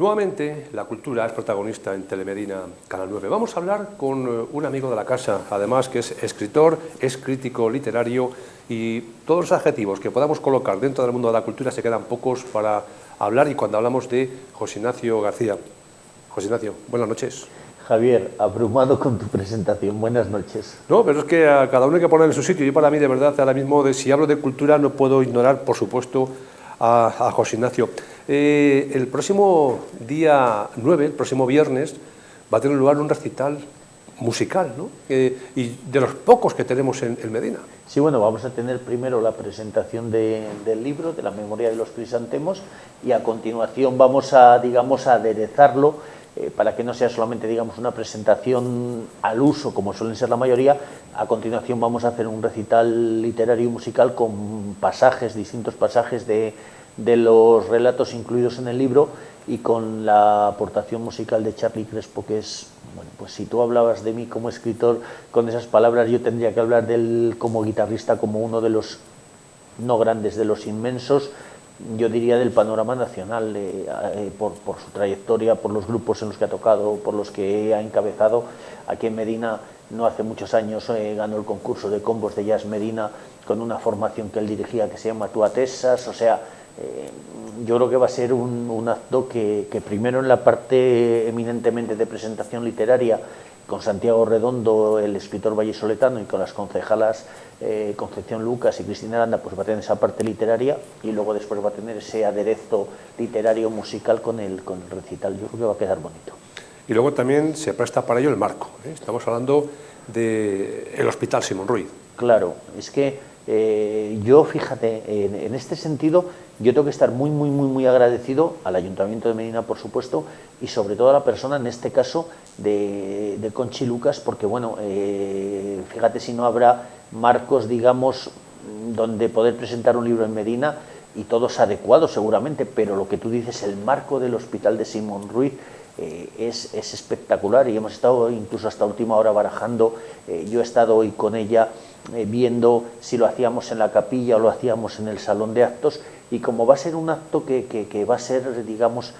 Nuevamente, la cultura es protagonista en Telemedina Canal 9. Vamos a hablar con un amigo de la casa, además que es escritor, es crítico literario y todos los adjetivos que podamos colocar dentro del mundo de la cultura se quedan pocos para hablar y cuando hablamos de José Ignacio García. José Ignacio, buenas noches. Javier, abrumado con tu presentación. Buenas noches. No, pero es que a cada uno hay que poner en su sitio. Yo para mí, de verdad, ahora mismo, si hablo de cultura, no puedo ignorar, por supuesto, a José Ignacio. El próximo día 9, el próximo viernes, va a tener lugar un recital musical, ¿no? Y de los pocos que tenemos en Medina. Sí, bueno, vamos a tener primero la presentación del libro, de la memoria de los crisantemos, y a continuación vamos a, digamos, a aderezarlo para que no sea solamente, digamos, una presentación al uso, como suelen ser la mayoría. A continuación vamos a hacer un recital literario y musical con pasajes, distintos pasajes de los relatos incluidos en el libro y con la aportación musical de Charly Crespo, que es, bueno, pues si tú hablabas de mí como escritor con esas palabras, yo tendría que hablar de él como guitarrista, como uno de los, no grandes, de los inmensos, yo diría del panorama nacional, por su trayectoria, por los grupos en los que ha tocado, por los que ha encabezado. Aquí en Medina, no hace muchos años, ganó el concurso de combos de Jazz Medina con una formación que él dirigía que se llama Tú Atesas. O sea, yo creo que va a ser un acto que primero en la parte eminentemente de presentación literaria, con Santiago Redondo, el escritor vallisoletano, y con las concejalas Concepción Lucas y Cristina Aranda, pues va a tener esa parte literaria y luego después va a tener ese aderezo literario musical con el recital. Yo creo que va a quedar bonito. Y luego también se presta para ello el marco, ¿eh? Estamos hablando del Hospital Simón Ruiz. Claro, es que yo, fíjate, en este sentido, yo tengo que estar muy agradecido al Ayuntamiento de Medina, por supuesto, y sobre todo a la persona, en este caso, de Conchi Lucas, porque, bueno, fíjate si no habrá marcos, digamos, donde poder presentar un libro en Medina, y todos adecuados seguramente, pero lo que tú dices, el marco del Hospital de Simón Ruiz, es espectacular, y hemos estado incluso hasta última hora barajando. Yo he estado hoy con ella viendo si lo hacíamos en la capilla o lo hacíamos en el salón de actos, y como va a ser un acto que va a ser, digamos,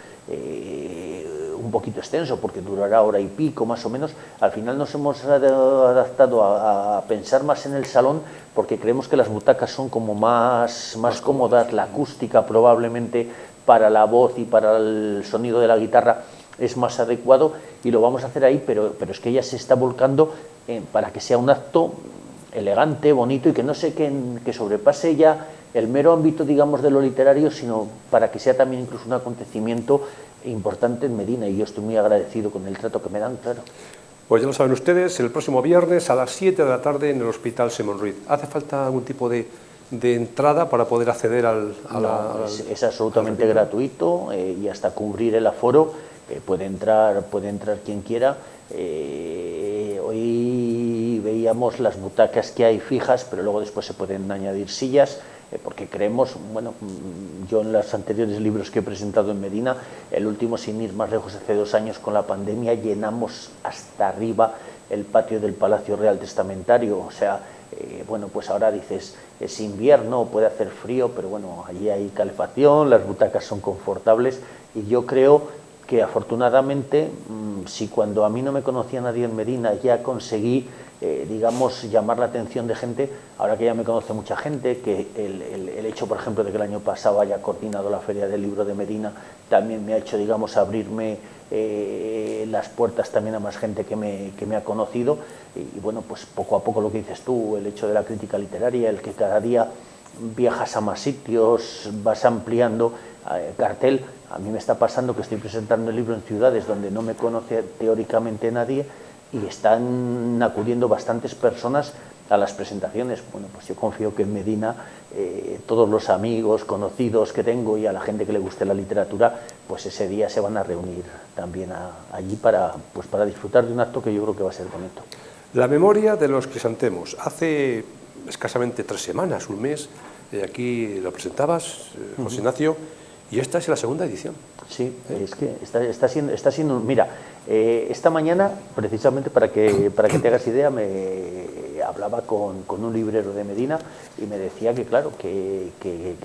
un poquito extenso, porque durará hora y pico más o menos, al final nos hemos adaptado a pensar más en el salón, porque creemos que las butacas son como más cómodas, la acústica probablemente para la voz y para el sonido de la guitarra es más adecuado, y lo vamos a hacer ahí, pero es que ella se está volcando para que sea un acto elegante, bonito, y que no sé que sobrepase ya el mero ámbito, digamos, de lo literario, sino para que sea también incluso un acontecimiento importante en Medina, y yo estoy muy agradecido con el trato que me dan, claro. Pues ya lo saben ustedes, el próximo viernes a las 7 de la tarde en el Hospital Simón Ruiz. ¿Hace falta algún tipo de entrada para poder acceder es absolutamente gratuito, y hasta cubrir el aforo puede entrar quien quiera. Hoy veíamos las butacas que hay fijas, pero luego después se pueden añadir sillas, porque creemos, bueno, yo en los anteriores libros que he presentado en Medina, el último, sin ir más lejos, hace 2 años con la pandemia, llenamos hasta arriba el patio del Palacio Real Testamentario. O sea, bueno, pues ahora dices, es invierno, puede hacer frío, pero bueno, allí hay calefacción, las butacas son confortables, y yo creo que afortunadamente, si cuando a mí no me conocía nadie en Medina ya conseguí, digamos, llamar la atención de gente, ahora que ya me conoce mucha gente, que el hecho, por ejemplo, de que el año pasado haya coordinado la Feria del Libro de Medina, también me ha hecho, digamos, abrirme las puertas también a más gente que me ha conocido, y bueno, pues poco a poco lo que dices tú, el hecho de la crítica literaria, el que cada día viajas a más sitios, vas ampliando cartel. A mí me está pasando que estoy presentando el libro en ciudades donde no me conoce teóricamente nadie, y están acudiendo bastantes personas a las presentaciones. Bueno, pues yo confío que en Medina todos los amigos, conocidos que tengo, y a la gente que le guste la literatura, pues ese día se van a reunir también allí para disfrutar de un acto que yo creo que va a ser bonito. La memoria de los crisantemos. Hace escasamente 3 semanas, un mes, aquí lo presentabas, José Ignacio, y esta es la segunda edición. Sí, es que está siendo, mira, esta mañana, precisamente para que te hagas idea, hablaba con un librero de Medina y me decía que claro, que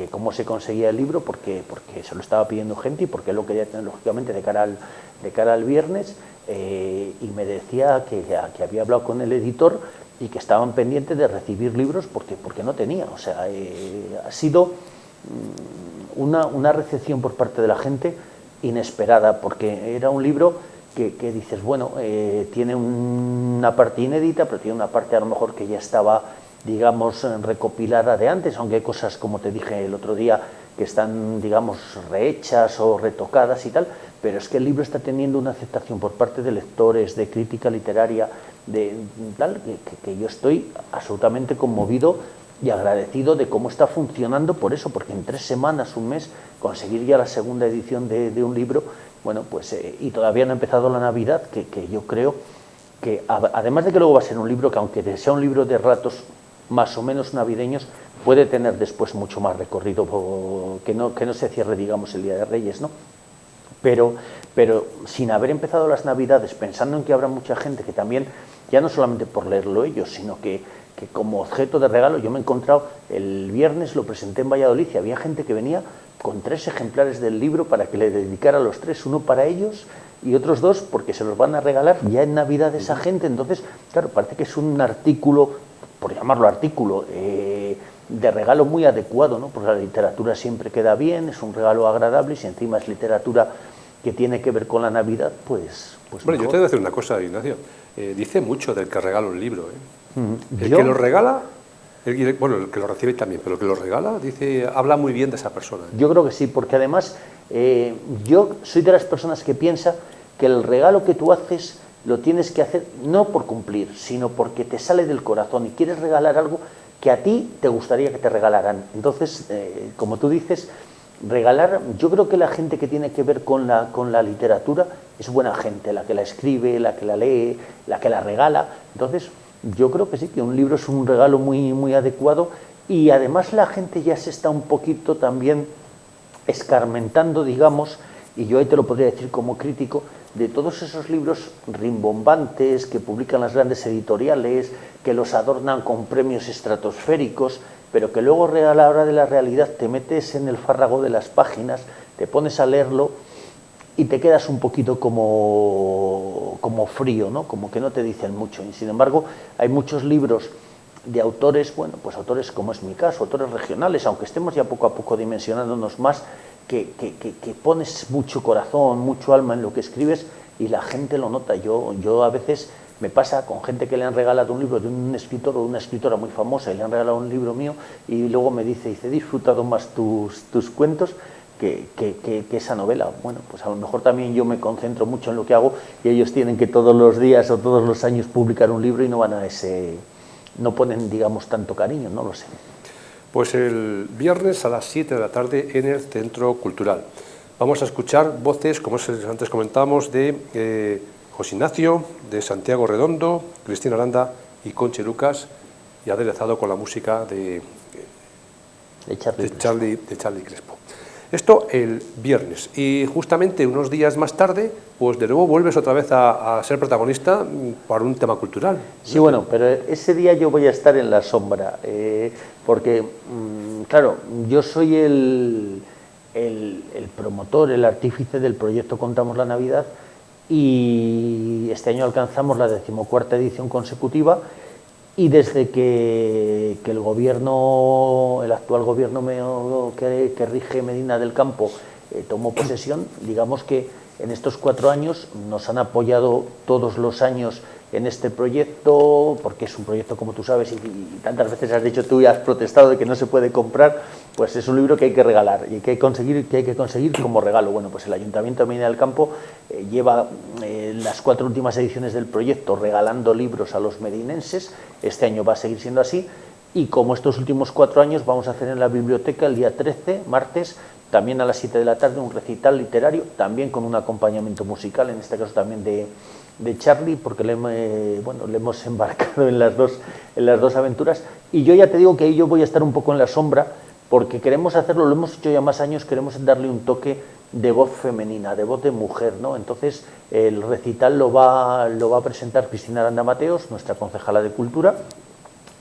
cómo se conseguía el libro, porque se lo estaba pidiendo gente y porque lo quería tener lógicamente de cara al viernes, y me decía que había hablado con el editor y que estaban pendientes de recibir libros porque no tenía. O sea, ha sido una recepción por parte de la gente inesperada, porque era un libro que dices, bueno, tiene una parte inédita, pero tiene una parte a lo mejor que ya estaba, digamos, recopilada de antes, aunque hay cosas, como te dije el otro día, que están, digamos, rehechas o retocadas y tal, pero es que el libro está teniendo una aceptación por parte de lectores, de crítica literaria, de tal, que yo estoy absolutamente conmovido y agradecido de cómo está funcionando por eso, porque en 3 semanas, un mes, conseguir ya la segunda edición de un libro, bueno, pues, y todavía no ha empezado la Navidad, que yo creo que, además de que luego va a ser un libro que, aunque sea un libro de ratos más o menos navideños, puede tener después mucho más recorrido, que no se cierre, digamos, el Día de Reyes, ¿no? Pero sin haber empezado las Navidades, pensando en que habrá mucha gente que también, ya no solamente por leerlo ellos, sino que como objeto de regalo, yo me he encontrado, el viernes lo presenté en Valladolid y había gente que venía con 3 ejemplares del libro para que le dedicara los 3, uno para ellos y otros 2 porque se los van a regalar ya en Navidad a esa gente. Entonces, claro, parece que es un artículo, por llamarlo artículo, de regalo muy adecuado, ¿no? Porque la literatura siempre queda bien, es un regalo agradable, y si encima es literatura que tiene que ver con la Navidad, pues bueno, yo te voy a decir una cosa, Ignacio. Dice mucho del que regala un libro, El que lo regala, bueno, el que lo recibe también, pero el que lo regala, habla muy bien de esa persona. Yo creo que sí, porque además yo soy de las personas que piensa que el regalo que tú haces lo tienes que hacer no por cumplir, sino porque te sale del corazón y quieres regalar algo que a ti te gustaría que te regalaran. Entonces, como tú dices, regalar, yo creo que la gente que tiene que ver con la literatura es buena gente, la que la escribe, la que la lee, la que la regala. Entonces, yo creo que sí, que un libro es un regalo muy, muy adecuado, y además la gente ya se está un poquito también escarmentando, digamos, y yo ahí te lo podría decir como crítico, de todos esos libros rimbombantes que publican las grandes editoriales, que los adornan con premios estratosféricos, pero que luego a la hora de la realidad te metes en el fárrago de las páginas, te pones a leerlo y te quedas un poquito como frío, ¿no? Como que no te dicen mucho. Y sin embargo, hay muchos libros de autores, bueno, pues autores como es mi caso, autores regionales, aunque estemos ya poco a poco dimensionándonos más, que pones mucho corazón, mucho alma en lo que escribes y la gente lo nota. Yo a veces me pasa con gente que le han regalado un libro de un escritor o de una escritora muy famosa y le han regalado un libro mío y luego me dice, he disfrutado más tus cuentos que esa novela. Bueno, pues a lo mejor también yo me concentro mucho en lo que hago y ellos tienen que todos los días o todos los años publicar un libro y no van a no ponen, digamos, tanto cariño, no lo sé. Pues el viernes a las 7 de la tarde en el Centro Cultural. Vamos a escuchar voces, como antes comentábamos, de José Ignacio, de Santiago Redondo, Cristina Aranda y Conchi Lucas, y aderezado con la música de Charlie Crespo. Esto el viernes, y justamente unos días más tarde, pues de nuevo vuelves otra vez a ser protagonista para un tema cultural. Sí, bueno, pero ese día yo voy a estar en la sombra, porque, claro, yo soy el promotor, el artífice del proyecto Contamos la Navidad, y este año alcanzamos la 14ª edición consecutiva, y desde que el actual gobierno que rige Medina del Campo tomó posesión, digamos que en estos 4 años nos han apoyado todos los años en este proyecto, porque es un proyecto, como tú sabes, y tantas veces has dicho tú y has protestado de que no se puede comprar, pues es un libro que hay que regalar y que hay que conseguir como regalo. Bueno, pues el Ayuntamiento de Medina del Campo lleva las 4 últimas ediciones del proyecto regalando libros a los medinenses. Este año va a seguir siendo así, y como estos últimos 4 años vamos a hacer en la biblioteca el día 13, martes, también a las 7 de la tarde, un recital literario, también con un acompañamiento musical, en este caso también de Charlie, porque le hemos embarcado en las dos aventuras. Y yo ya te digo que ahí yo voy a estar un poco en la sombra, porque queremos hacerlo, lo hemos hecho ya más años, queremos darle un toque de voz femenina, de voz de mujer, ¿no? Entonces el recital lo va a presentar Cristina Aranda Mateos, nuestra concejala de Cultura,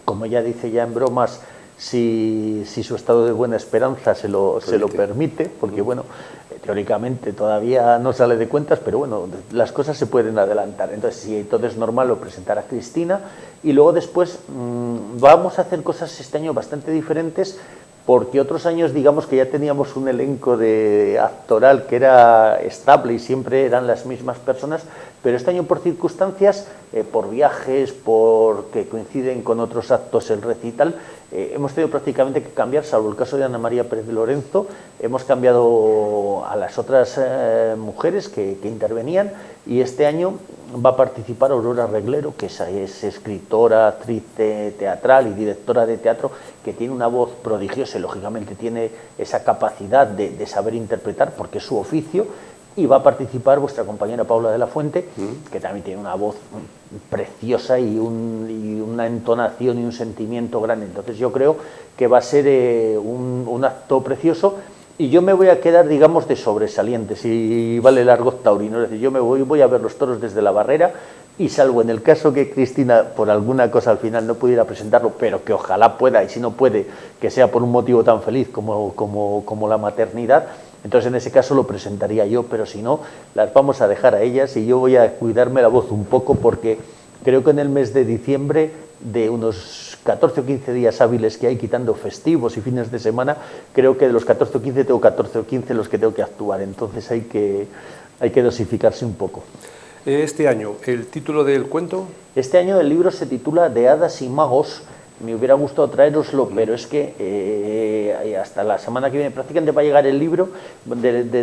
como ya dice ya en bromas, si su estado de buena esperanza se lo permite, porque bueno, teóricamente todavía no sale de cuentas, pero bueno, las cosas se pueden adelantar. Entonces, si todo es normal, lo presentará Cristina, y luego después vamos a hacer cosas este año bastante diferentes, porque otros años digamos que ya teníamos un elenco de actoral que era estable y siempre eran las mismas personas, pero este año por circunstancias, por viajes, porque coinciden con otros actos el recital, hemos tenido prácticamente que cambiar, salvo el caso de Ana María Pérez de Lorenzo, hemos cambiado a las otras mujeres que intervenían, y este año va a participar Aurora Reglero, que es escritora, actriz teatral y directora de teatro, que tiene una voz prodigiosa y lógicamente tiene esa capacidad de saber interpretar porque es su oficio. Y va a participar vuestra compañera Paula de la Fuente, que también tiene una voz preciosa y una entonación y un sentimiento grande. Entonces yo creo que va a ser un acto precioso, y yo me voy a quedar, digamos, de sobresaliente, si vale el argot taurino. Es decir, yo me voy a ver los toros desde la barrera, y salvo en el caso que Cristina por alguna cosa al final no pudiera presentarlo, pero que ojalá pueda, y si no puede, que sea por un motivo tan feliz como la maternidad, entonces en ese caso lo presentaría yo, pero si no, las vamos a dejar a ellas, y yo voy a cuidarme la voz un poco, porque creo que en el mes de diciembre, de unos 14 o 15 días hábiles que hay, quitando festivos y fines de semana, creo que de los 14 o 15 tengo 14 o 15 los que tengo que actuar, entonces hay que dosificarse un poco. Este año, ¿el título del cuento? Este año el libro se titula De hadas y magos. Me hubiera gustado traeroslo, pero es que hasta la semana que viene prácticamente va a llegar el libro,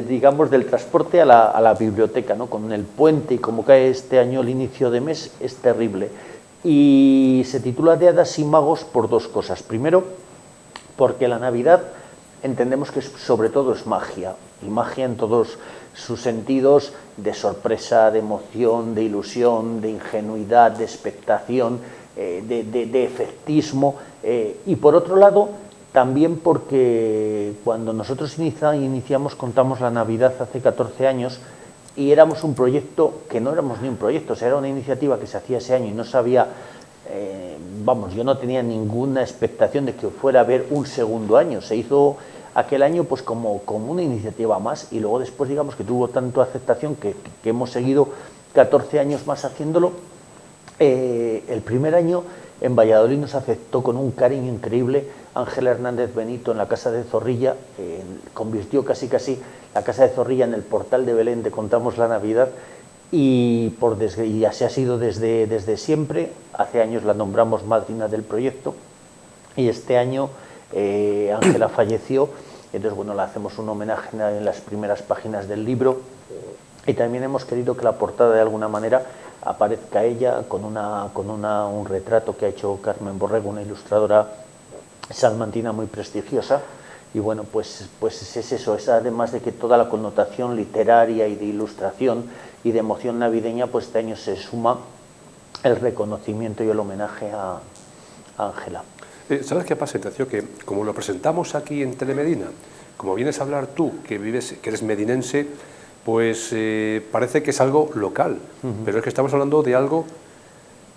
digamos, del transporte a la biblioteca, ¿no? Con el puente y como cae este año el inicio de mes, es terrible. Y se titula De hadas y magos por dos cosas. Primero, porque la Navidad entendemos que sobre todo es magia, y magia en todos sus sentidos, de sorpresa, de emoción, de ilusión, de ingenuidad, de expectación, de efectismo, y por otro lado también porque cuando nosotros iniciamos Contamos la Navidad hace 14 años, y éramos un proyecto que no éramos ni un proyecto, o sea, era una iniciativa que se hacía ese año y no sabía, yo no tenía ninguna expectación de que fuera a haber un segundo año. Se hizo aquel año pues como una iniciativa más, y luego después digamos que tuvo tanto aceptación que hemos seguido 14 años más haciéndolo. El primer año en Valladolid nos aceptó con un cariño increíble Ángela Hernández Benito en la Casa de Zorrilla, convirtió casi la Casa de Zorrilla en el portal de Belén de Contamos la Navidad, y así ha sido desde siempre. Hace años la nombramos madrina del proyecto, y este año Ángela falleció, entonces bueno, le hacemos un homenaje en las primeras páginas del libro, y también hemos querido que la portada de alguna manera aparezca ella con un retrato que ha hecho Carmen Borrego, una ilustradora salmantina muy prestigiosa. Y bueno, pues es eso, es además de que toda la connotación literaria y de ilustración y de emoción navideña, pues este año se suma el reconocimiento y el homenaje a Ángela. ¿Sabes qué pasa, Ignacio? Que como lo presentamos aquí en Telemedina, como vienes a hablar tú, que eres medinense, pues parece que es algo local, pero es que estamos hablando de algo,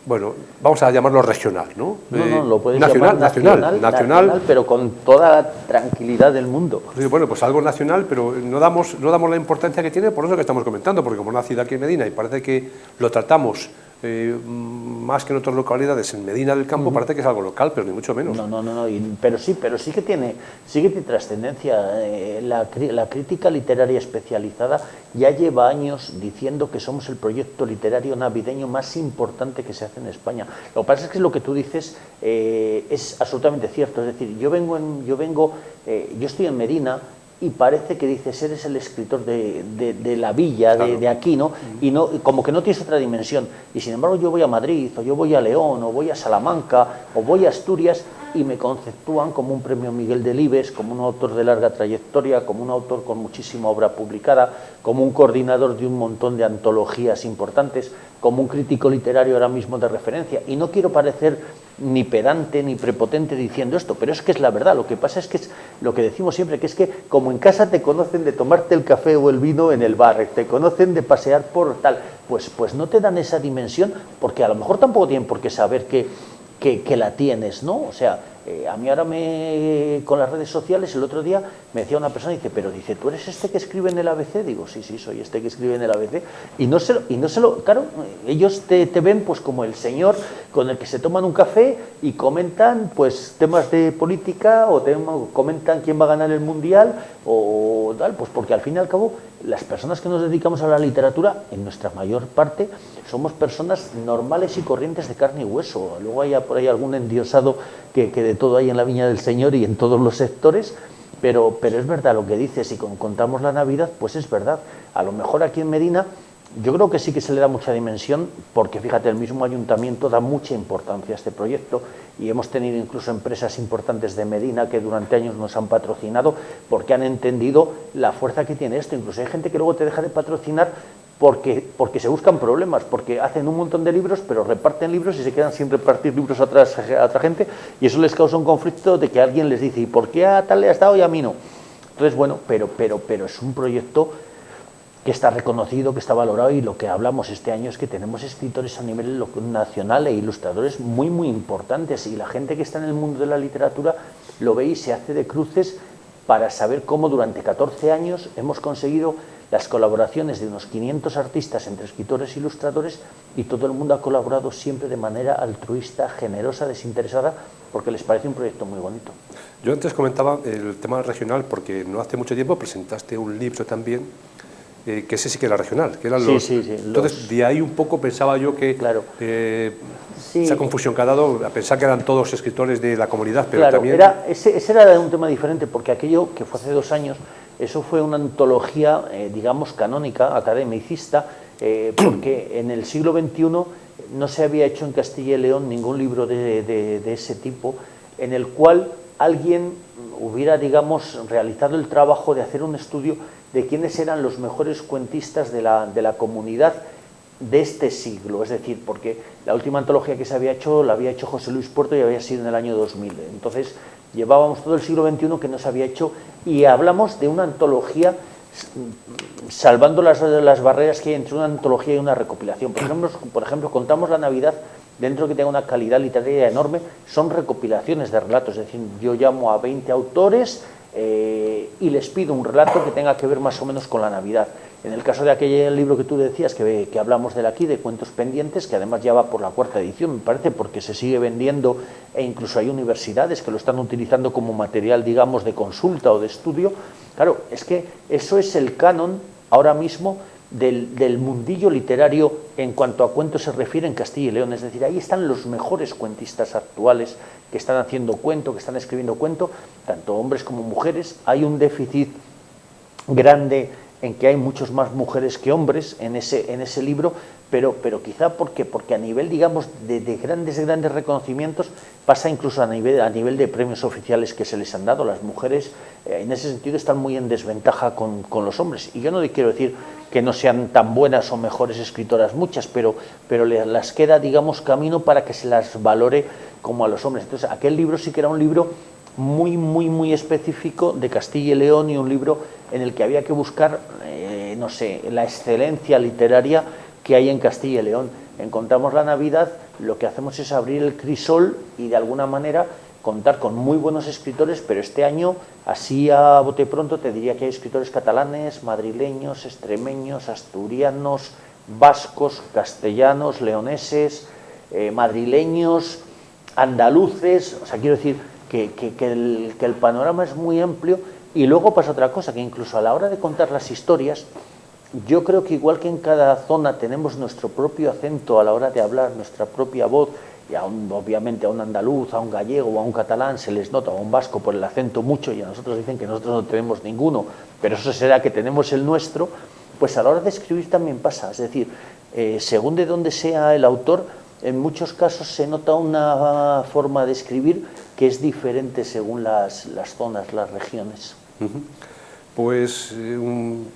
bueno, vamos a llamarlo regional, ¿no? No, lo puedes llamar nacional, pero con toda la tranquilidad del mundo. Bueno, pues algo nacional, pero no damos la importancia que tiene por eso que estamos comentando, porque como nacido aquí en Medina y parece que lo tratamos más que en otras localidades, en Medina del Campo, parece que es algo local, pero ni mucho menos. No, pero sí que tiene trascendencia. La crítica literaria especializada ya lleva años diciendo que somos el proyecto literario navideño más importante que se hace en España. Lo que pasa es que lo que tú dices es absolutamente cierto. Es decir, yo estoy en Medina, y parece que dices, eres el escritor de la villa, claro, de aquí, ¿no? Y no, como que no tienes otra dimensión. Y sin embargo yo voy a Madrid, o yo voy a León, o voy a Salamanca, o voy a Asturias, y me conceptúan como un premio Miguel Delibes, como un autor de larga trayectoria, como un autor con muchísima obra publicada, como un coordinador de un montón de antologías importantes, como un crítico literario ahora mismo de referencia. Y no quiero parecer ni pedante ni prepotente diciendo esto, pero es que es la verdad. Lo que pasa es que es lo que decimos siempre, que es que como en casa te conocen de tomarte el café o el vino en el bar, te conocen de pasear por tal, pues no te dan esa dimensión, porque a lo mejor tampoco tienen por qué saber que que la tienes, ¿no? O sea, a mí ahora con las redes sociales, el otro día me decía una persona, dice, pero dice, ¿tú eres este que escribe en el ABC? Digo, sí, sí, soy este que escribe en el ABC. Y no se lo, claro, ellos te ven pues como el señor con el que se toman un café y comentan pues temas de política o comentan quién va a ganar el mundial o tal, pues porque al fin y al cabo las personas que nos dedicamos a la literatura, en nuestra mayor parte, somos personas normales y corrientes de carne y hueso. Luego hay por ahí algún endiosado que de todo hay en la viña del Señor y en todos los sectores, pero es verdad lo que dices, y contamos la Navidad, pues es verdad. A lo mejor aquí en Medina yo creo que sí que se le da mucha dimensión, porque fíjate, el mismo ayuntamiento da mucha importancia a este proyecto y hemos tenido incluso empresas importantes de Medina que durante años nos han patrocinado porque han entendido la fuerza que tiene esto. Incluso hay gente que luego te deja de patrocinar porque se buscan problemas, porque hacen un montón de libros, pero reparten libros y se quedan sin repartir libros a otra gente, y eso les causa un conflicto de que alguien les dice, ¿y por qué a tal le has dado y a mí no? Entonces, bueno, pero es un proyecto que está reconocido, que está valorado, y lo que hablamos este año es que tenemos escritores a nivel nacional e ilustradores muy, muy importantes, y la gente que está en el mundo de la literatura lo ve y se hace de cruces para saber cómo durante 14 años hemos conseguido las colaboraciones de unos 500 artistas entre escritores e ilustradores, y todo el mundo ha colaborado siempre de manera altruista, generosa, desinteresada, porque les parece un proyecto muy bonito. Yo antes comentaba el tema regional porque no hace mucho tiempo presentaste un libro también, que ese sí que era regional, que eran sí, entonces de ahí un poco pensaba yo que claro. esa confusión que ha dado, a pensar que eran todos escritores de la comunidad, pero claro, también... ese era un tema diferente, porque aquello que fue hace 2 años, eso fue una antología, digamos, canónica, academicista, porque en el siglo XXI no se había hecho en Castilla y León ningún libro de ese tipo, en el cual alguien hubiera, digamos, realizado el trabajo de hacer un estudio de quiénes eran los mejores cuentistas de la comunidad de este siglo. Es decir, porque la última antología que se había hecho la había hecho José Luis Puerto y había sido en el año 2000. Entonces llevábamos todo el siglo XXI que no se había hecho, y hablamos de una antología salvando las barreras que hay entre una antología y una recopilación. Por ejemplo, contamos la Navidad dentro que tenga una calidad literaria enorme, son recopilaciones de relatos. Es decir, yo llamo a 20 autores y les pido un relato que tenga que ver más o menos con la Navidad. En el caso de aquel libro que tú decías, que hablamos de aquí, de Cuentos Pendientes, que además ya va por la 4ª edición, me parece, porque se sigue vendiendo, e incluso hay universidades que lo están utilizando como material, digamos, de consulta o de estudio. Claro, es que eso es el canon ahora mismo del mundillo literario en cuanto a cuentos se refiere en Castilla y León. Es decir, ahí están los mejores cuentistas actuales que están haciendo cuento, que están escribiendo cuento, tanto hombres como mujeres. Hay un déficit grande en que hay muchos más mujeres que hombres en ese libro, pero quizá porque a nivel, digamos, de grandes reconocimientos, pasa incluso a nivel de premios oficiales que se les han dado. Las mujeres en ese sentido están muy en desventaja con los hombres, y yo no quiero decir que no sean tan buenas o mejores escritoras muchas, pero las queda, digamos, camino para que se las valore como a los hombres. Entonces aquel libro sí que era un libro muy, muy, muy específico de Castilla y León, y un libro en el que había que buscar, no sé, la excelencia literaria que hay en Castilla y León. En Contamos la Navidad lo que hacemos es abrir el crisol y de alguna manera contar con muy buenos escritores, pero este año, así a bote pronto, te diría que hay escritores catalanes, madrileños, extremeños, asturianos, vascos, castellanos, leoneses, madrileños, andaluces. O sea, quiero decir que el panorama es muy amplio. Y luego pasa otra cosa, que incluso a la hora de contar las historias, yo creo que igual que en cada zona tenemos nuestro propio acento a la hora de hablar, nuestra propia voz, y obviamente a un andaluz, a un gallego o a un catalán se les nota, a un vasco por el acento mucho, y a nosotros dicen que nosotros no tenemos ninguno, pero eso será que tenemos el nuestro. Pues a la hora de escribir también pasa. Es decir, según de dónde sea el autor, en muchos casos se nota una forma de escribir que es diferente según las zonas, las regiones. Pues en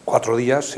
4 días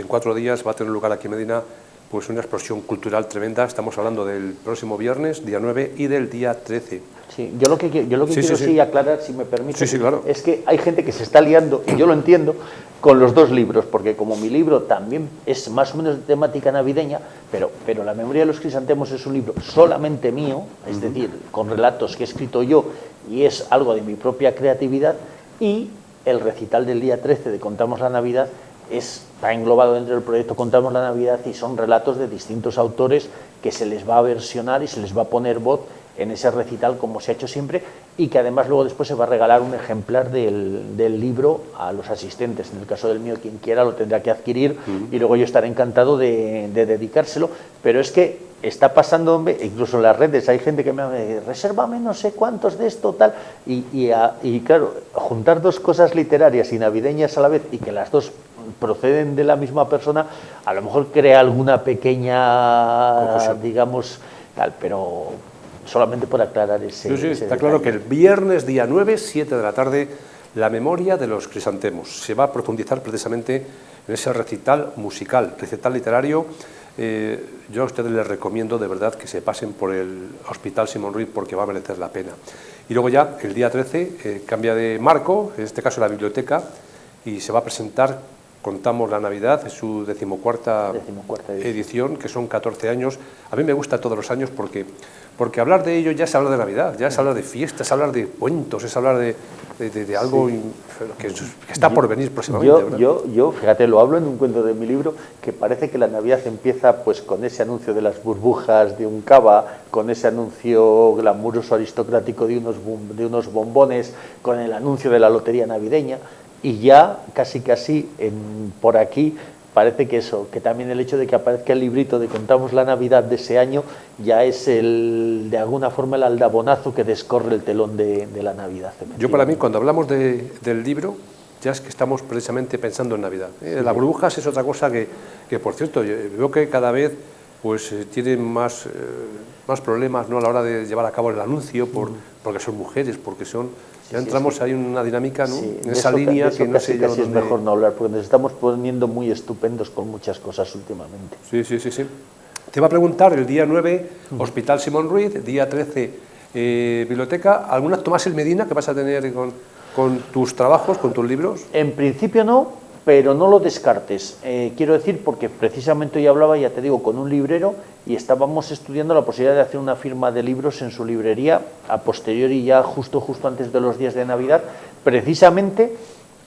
va a tener lugar aquí en Medina pues una explosión cultural tremenda. Estamos hablando del próximo viernes, día 9, y del día 13. Sí, yo lo que quiero aclarar, si me permite, claro, es que hay gente que se está liando, y yo lo entiendo, con los dos libros, porque como mi libro también es más o menos de temática navideña, pero La memoria de los crisantemos es un libro solamente mío, es decir, con relatos que he escrito yo, y es algo de mi propia creatividad, y el recital del día 13 de Contamos la Navidad está englobado dentro del proyecto Contamos la Navidad, y son relatos de distintos autores que se les va a versionar y se les va a poner voz en ese recital, como se ha hecho siempre, y que además luego después se va a regalar un ejemplar del libro a los asistentes. En el caso del mío, quien quiera lo tendrá que adquirir, y luego yo estaré encantado de dedicárselo, pero es que está pasando, incluso en las redes hay gente que me dice, resérvame no sé cuántos de esto, tal, y claro, juntar dos cosas literarias y navideñas a la vez, y que las dos proceden de la misma persona, a lo mejor crea alguna pequeña, digamos, tal, pero solamente por aclarar ese... Sí, está claro que el viernes, día 9, 7 de la tarde, la memoria de los crisantemos. Se va a profundizar precisamente en ese recital musical, recital literario. Yo a ustedes les recomiendo de verdad que se pasen por el Hospital Simón Ruiz, porque va a merecer la pena. Y luego ya, el día 13, cambia de marco, en este caso la biblioteca, y se va a presentar Contamos la Navidad, es su decimocuarta edición, que son 14 años. A mí me gusta todos los años porque hablar de ello ya es hablar de Navidad, ya es hablar de fiestas, es hablar de cuentos, es hablar de algo que está por venir próximamente. Yo, fíjate, lo hablo en un cuento de mi libro, que parece que la Navidad empieza pues con ese anuncio de las burbujas de un cava, con ese anuncio glamuroso aristocrático de unos bombones, con el anuncio de la lotería navideña, y ya casi por aquí parece que eso, que también el hecho de que aparezca el librito de Contamos la Navidad de ese año ya es de alguna forma el aldabonazo que descorre el telón de la Navidad. Yo, para mí, cuando hablamos del libro, ya es que estamos precisamente pensando en Navidad. Las burbujas es otra cosa que por cierto, yo veo que cada vez pues tienen más problemas, ¿no?, a la hora de llevar a cabo el anuncio, porque son mujeres, porque son... Ya entramos ahí en una dinámica, ¿no?, en esa línea que no sé yo casi es mejor no hablar, porque nos estamos poniendo muy estupendos con muchas cosas últimamente. Sí. Te iba a preguntar, el día 9, Hospital Simón Ruiz, día 13, biblioteca. ¿Algún acto más en Medina que vas a tener con tus trabajos, con tus libros? En principio no, pero no lo descartes. Quiero decir, porque precisamente hoy hablaba, ya te digo, con un librero, y estábamos estudiando la posibilidad de hacer una firma de libros en su librería a posteriori, ya justo antes de los días de Navidad, precisamente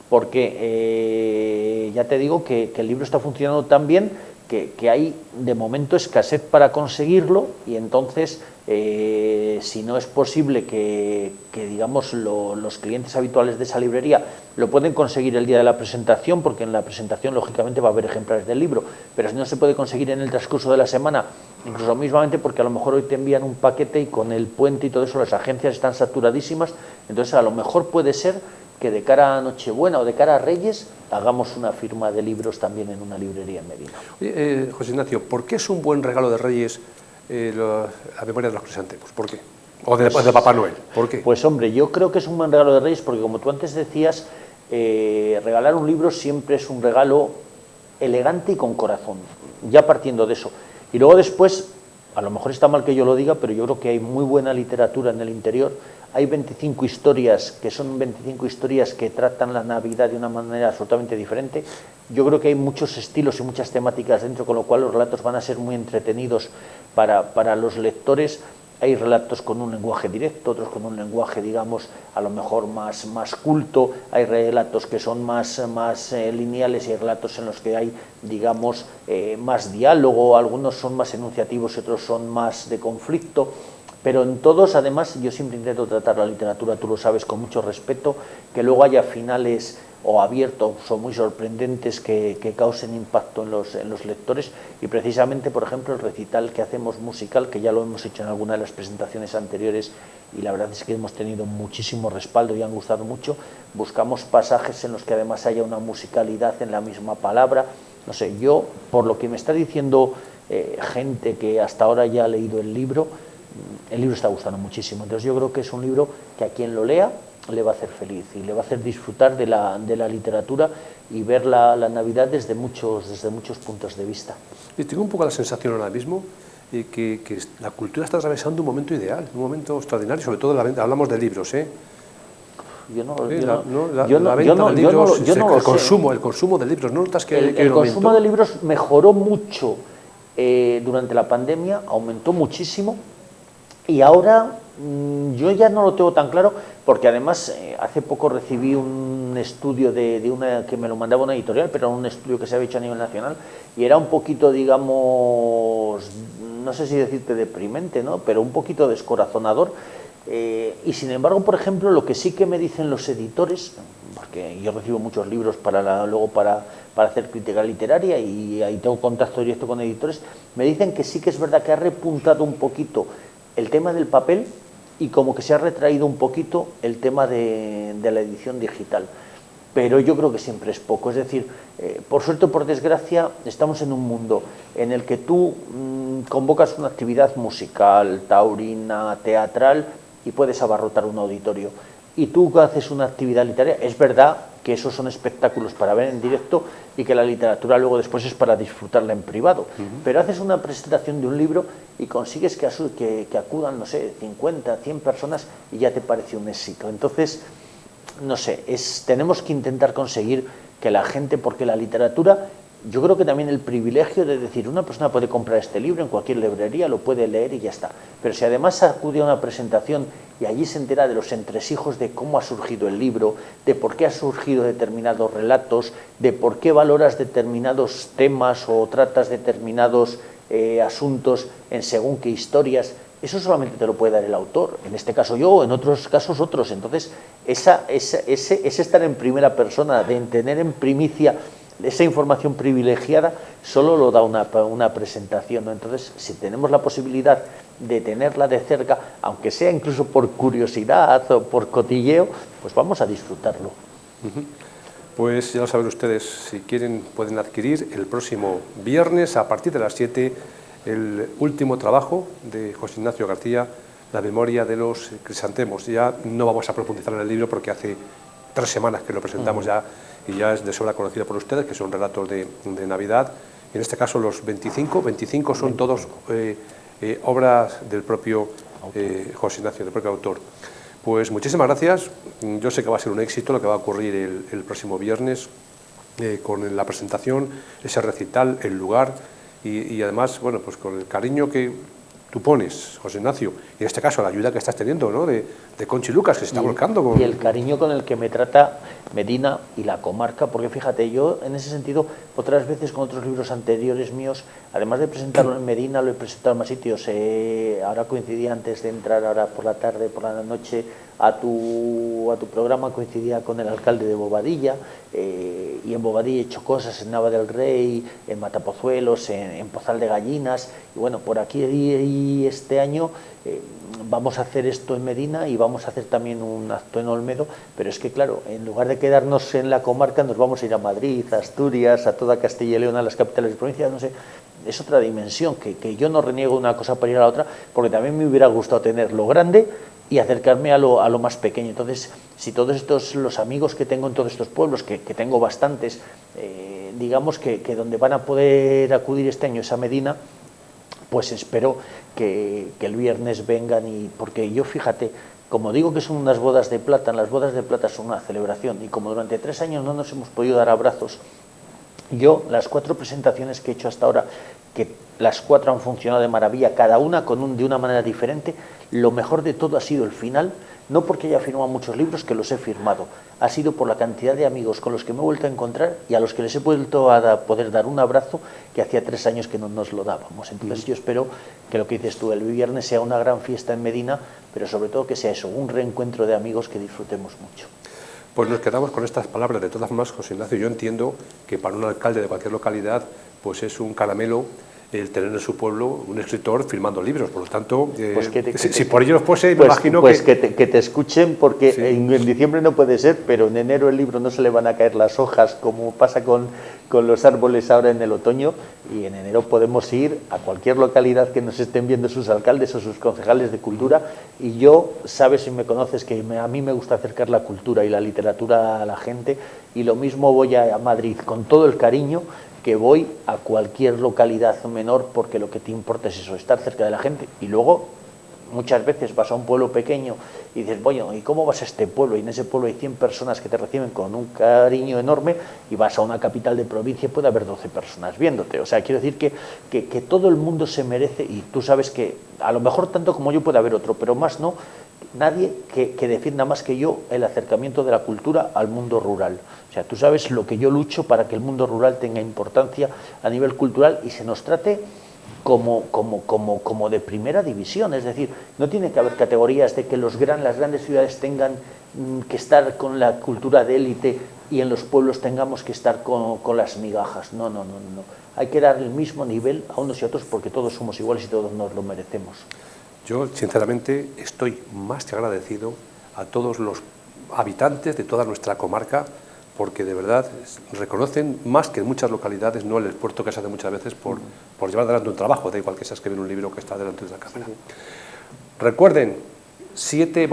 porque ya te digo que el libro está funcionando tan bien que hay de momento escasez para conseguirlo, y entonces si no es posible que digamos los clientes habituales de esa librería lo pueden conseguir el día de la presentación, porque en la presentación lógicamente va a haber ejemplares del libro, pero si no se puede conseguir en el transcurso de la semana, incluso mismamente porque a lo mejor hoy te envían un paquete y con el puente y todo eso las agencias están saturadísimas, entonces a lo mejor puede ser que de cara a Nochebuena o de cara a Reyes hagamos una firma de libros también en una librería en Medina. Oye, José Ignacio, ¿por qué es un buen regalo de Reyes la memoria de los crisantemos? ¿Por qué? ¿O de Papá Noel? ¿Por qué? Pues hombre, yo creo que es un buen regalo de Reyes porque, como tú antes decías, regalar un libro siempre es un regalo elegante y con corazón, ya partiendo de eso. Y luego después, a lo mejor está mal que yo lo diga, pero yo creo que hay muy buena literatura en el interior. Hay 25 historias, que son 25 historias que tratan la Navidad de una manera absolutamente diferente. Yo creo que hay muchos estilos y muchas temáticas dentro, con lo cual los relatos van a ser muy entretenidos para los lectores. Hay relatos con un lenguaje directo, otros con un lenguaje, digamos, a lo mejor más culto. Hay relatos que son más lineales, y hay relatos en los que hay, digamos, más diálogo. Algunos son más enunciativos y otros son más de conflicto. Pero en todos, además, yo siempre intento tratar la literatura, tú lo sabes, con mucho respeto, que luego haya finales o abiertos o muy sorprendentes que causen impacto en los lectores, y precisamente, por ejemplo, el recital que hacemos musical, que ya lo hemos hecho en alguna de las presentaciones anteriores, y la verdad es que hemos tenido muchísimo respaldo y han gustado mucho. Buscamos pasajes en los que además haya una musicalidad en la misma palabra. No sé, yo, por lo que me está diciendo gente que hasta ahora ya ha leído el libro está gustando muchísimo. Entonces yo creo que es un libro que a quien lo lea le va a hacer feliz y le va a hacer disfrutar de la literatura y ver la Navidad desde muchos puntos de vista. Y tengo un poco la sensación ahora mismo que la cultura está atravesando un momento ideal, un momento extraordinario, sobre todo hablamos de libros, ¿eh? Yo no el consumo de libros, ¿no notas que el consumo de libros mejoró mucho durante la pandemia, aumentó muchísimo y ahora yo ya no lo tengo tan claro porque además hace poco recibí un estudio de una que me lo mandaba una editorial, pero era un estudio que se había hecho a nivel nacional y era un poquito, digamos, no sé si decirte deprimente, ¿no? Pero un poquito descorazonador. Y sin embargo, por ejemplo, lo que sí que me dicen los editores, porque yo recibo muchos libros luego para hacer crítica literaria y ahí tengo contacto directo con editores, me dicen que sí que es verdad que ha repuntado un poquito el tema del papel y como que se ha retraído un poquito el tema de la edición digital. Pero yo creo que siempre es poco, es decir, por suerte o por desgracia estamos en un mundo en el que tú convocas una actividad musical, taurina, teatral y puedes abarrotar un auditorio. Y tú haces una actividad literaria, es verdad que esos son espectáculos para ver en directo y que la literatura luego después es para disfrutarla en privado, pero haces una presentación de un libro y consigues que acudan, no sé, 50, 100 personas y ya te parece un éxito. Entonces, no sé, tenemos que intentar conseguir que la gente, porque la literatura, yo creo que también el privilegio de decir, una persona puede comprar este libro en cualquier librería, lo puede leer y ya está, pero si además acude a una presentación y allí se entera de los entresijos de cómo ha surgido el libro, de por qué ha surgido determinados relatos, de por qué valoras determinados temas o tratas determinados asuntos en según qué historias, eso solamente te lo puede dar el autor, en este caso yo, o en otros casos otros. Entonces, ese estar en primera persona, de tener en primicia esa información privilegiada, solo lo da una presentación, ¿no? Entonces, si tenemos la posibilidad de tenerla de cerca, aunque sea incluso por curiosidad o por cotilleo, pues vamos a disfrutarlo. Pues ya lo saben ustedes, si quieren pueden adquirir el próximo viernes a partir de las 7 el último trabajo de José Ignacio García, La memoria de los crisantemos. Ya no vamos a profundizar en el libro porque hace 3 semanas que lo presentamos ya y ya es de sobra conocido por ustedes, que son relatos de Navidad. Y en este caso los 25 son todos obras del propio José Ignacio, del propio autor. Pues muchísimas gracias. Yo sé que va a ser un éxito lo que va a ocurrir el próximo viernes con la presentación, ese recital, el lugar y además, bueno, pues con el cariño que tú pones, José Ignacio, y en este caso la ayuda que estás teniendo, ¿no?, de Conchi Lucas, que se está volcando. Y el cariño con el que me trata Medina y la comarca, porque fíjate, yo en ese sentido, otras veces con otros libros anteriores míos, además de presentarlo en Medina, lo he presentado en más sitios. Ahora coincidía, antes de entrar, ahora por la tarde, por la noche, a tu programa, coincidía con el alcalde de Bobadilla, y en Bobadilla he hecho cosas, en Nava del Rey, en Matapozuelos, en Pozal de Gallinas, y bueno, por aquí y este año vamos a hacer esto en Medina y vamos a hacer también un acto en Olmedo, pero es que claro, en lugar de quedarnos en la comarca nos vamos a ir a Madrid, a Asturias, a toda Castilla y León, a las capitales de provincia, no sé, es otra dimensión, que yo no reniego una cosa para ir a la otra, porque también me hubiera gustado tener lo grande y acercarme a lo más pequeño. Entonces, si todos estos, los amigos que tengo en todos estos pueblos, que tengo bastantes, digamos que donde van a poder acudir este año es a Medina, pues espero que el viernes vengan, y porque yo, fíjate, como digo que son unas bodas de plata, las bodas de plata son una celebración, y como durante 3 años no nos hemos podido dar abrazos, yo las 4 presentaciones que he hecho hasta ahora, que las 4 han funcionado de maravilla, cada una de una manera diferente, lo mejor de todo ha sido el final, no porque haya firmado muchos libros, que los he firmado, ha sido por la cantidad de amigos con los que me he vuelto a encontrar y a los que les he vuelto a poder dar un abrazo que hacía 3 años que no nos lo dábamos. Entonces yo espero que lo que dices tú, el viernes sea una gran fiesta en Medina, pero sobre todo que sea eso, un reencuentro de amigos que disfrutemos mucho. Pues nos quedamos con estas palabras. De todas formas, José Ignacio, yo entiendo que para un alcalde de cualquier localidad pues es un caramelo el tener en su pueblo un escritor firmando libros. Por lo tanto, pues si por ello fuese, me imagino que te escuchen, porque sí. En diciembre no puede ser, pero en enero el libro no se le van a caer las hojas como pasa con los árboles ahora en el otoño, y en enero podemos ir a cualquier localidad que nos estén viendo sus alcaldes o sus concejales de cultura. Y yo, sabes, si me conoces, que a mí me gusta acercar la cultura y la literatura a la gente, y lo mismo voy a Madrid con todo el cariño que voy a cualquier localidad menor, porque lo que te importa es eso, estar cerca de la gente. Y luego muchas veces vas a un pueblo pequeño y dices, bueno, ¿y cómo vas a este pueblo? Y en ese pueblo hay 100 personas que te reciben con un cariño enorme, y vas a una capital de provincia y puede haber 12 personas viéndote. O sea, quiero decir que todo el mundo se merece, y tú sabes que a lo mejor tanto como yo puede haber otro, pero más no, nadie que defienda más que yo el acercamiento de la cultura al mundo rural. O sea, tú sabes lo que yo lucho para que el mundo rural tenga importancia a nivel cultural y se nos trate como de primera división. Es decir, no tiene que haber categorías de que las grandes ciudades tengan que estar con la cultura de élite y en los pueblos tengamos que estar con las migajas. No. Hay que dar el mismo nivel a unos y a otros, porque todos somos iguales y todos nos lo merecemos. Yo, sinceramente, estoy más que agradecido a todos los habitantes de toda nuestra comarca, porque de verdad reconocen más que en muchas localidades, no el esfuerzo que se hace muchas veces por llevar adelante un trabajo, da igual que sea escribir un libro que está delante de la cámara. Sí. Recuerden, 7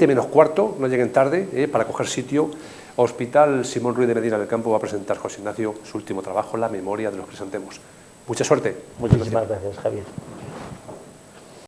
menos cuarto, no lleguen tarde, para coger sitio. Hospital Simón Ruiz de Medina del Campo va a presentar José Ignacio su último trabajo, La memoria de los crisantemos. Mucha suerte. Muchísimas gracias, Javier.